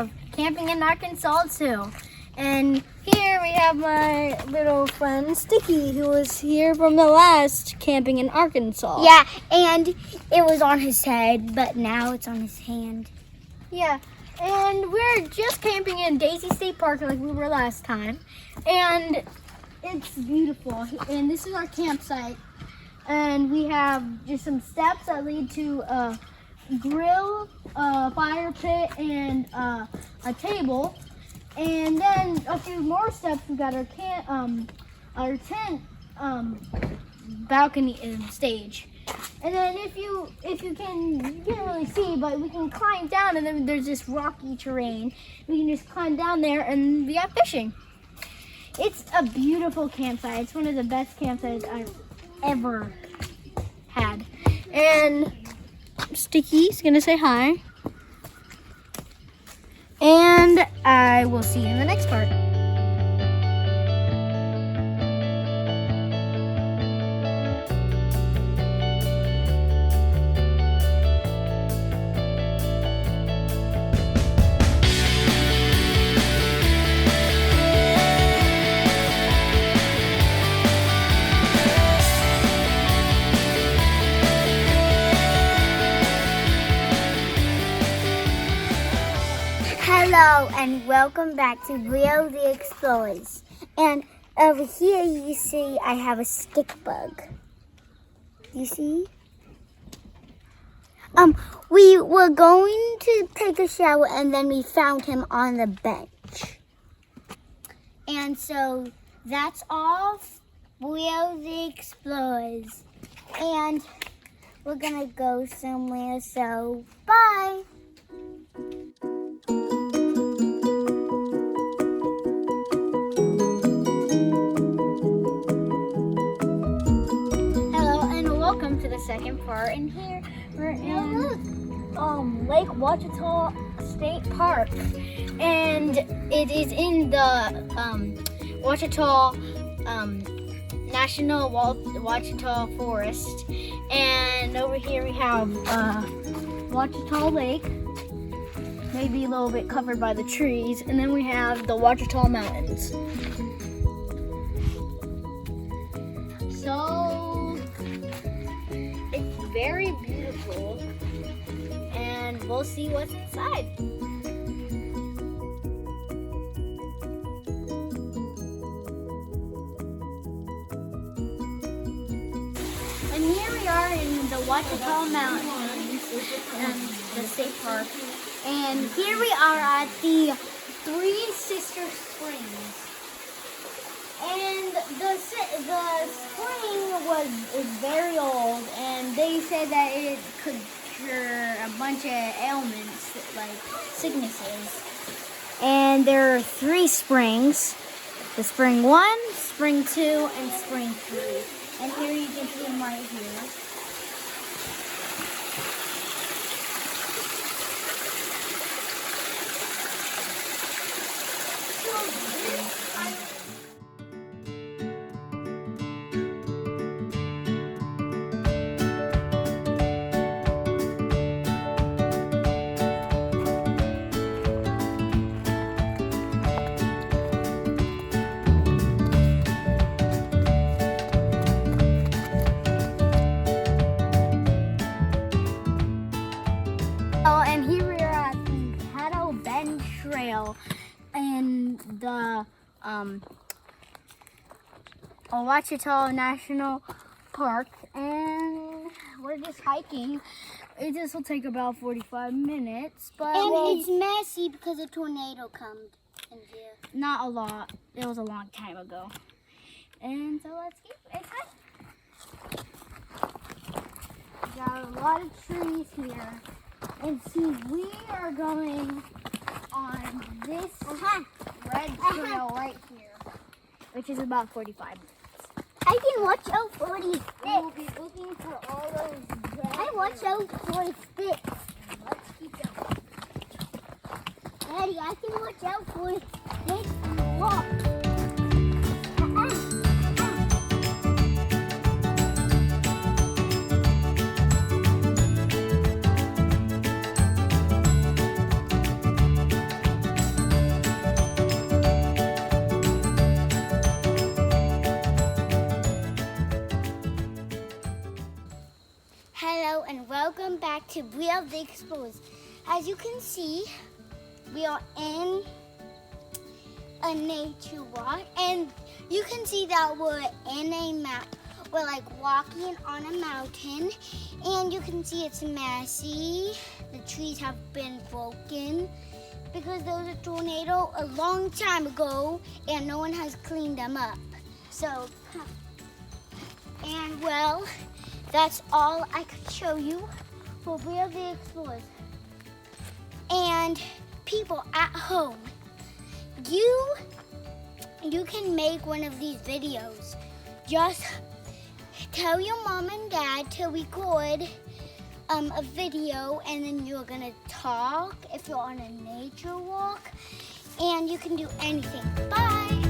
of camping in Arkansas too. And here we have my little friend Sticky, who was here from the last camping in Arkansas. Yeah, and it was on his head, but now it's on his hand. Yeah, and we're just camping in Daisy State Park like we were last time. And it's beautiful. And this is our campsite. And we have just some steps that lead to a grill, a fire pit, and a table. And then a few more steps. We got our tent, balcony and stage. And then if you can't really see, but we can climb down, and then there's this rocky terrain. We can just climb down there and we have fishing. It's a beautiful campsite. It's one of the best campsites I've ever had. And Sticky's gonna say hi. And I will see you in the next part. Hello and welcome back to Leo the Explorers. And over here you see I have a stick bug. You see? We were going to take a shower and then we found him on the bench. And so that's all Leo the Explorers. And we're gonna go somewhere, so bye. Welcome to the second part, and here we're in Lake Ouachita State Park, and it is in the Ouachita National Ouachita Forest. And over here we have Ouachita Lake, maybe a little bit covered by the trees, and then we have the Ouachita Mountains. So it's very beautiful, and we'll see what's inside. And here we are in the Ouachita Mountains, the state park. And here we are at the Three Sister Springs. And the spring is very old, and they said that it could cure a bunch of ailments, like sicknesses. And there are 3 springs: the spring 1, spring 2, and spring 3. And here you can see them right here. And here we are at the Caddo Bend Trail in the Ouachita National Park, and we're just hiking. This will take about 45 minutes, but it's messy because a tornado comes in here. Not a lot. It was a long time ago. And so let's get inside. We got a lot of trees here. And see, we are going on this red trail right here, which is about 45 minutes. I can watch out for these sticks. We'll be looking for all those red I watch out for the sticks. Let's keep going. Daddy, I can watch out for the sticks. Look. Hello and welcome back to Wheel of the Explorers. As you can see, we are in a nature walk, and you can see that we're in a map. We're like walking on a mountain, and you can see it's messy. The trees have been broken because there was a tornado a long time ago, and no one has cleaned them up. So, and well, that's all I could show you for Wheel of the Explorers. And people at home, you can make one of these videos. Just tell your mom and dad to record a video, and then you're gonna talk if you're on a nature walk, and you can do anything. Bye.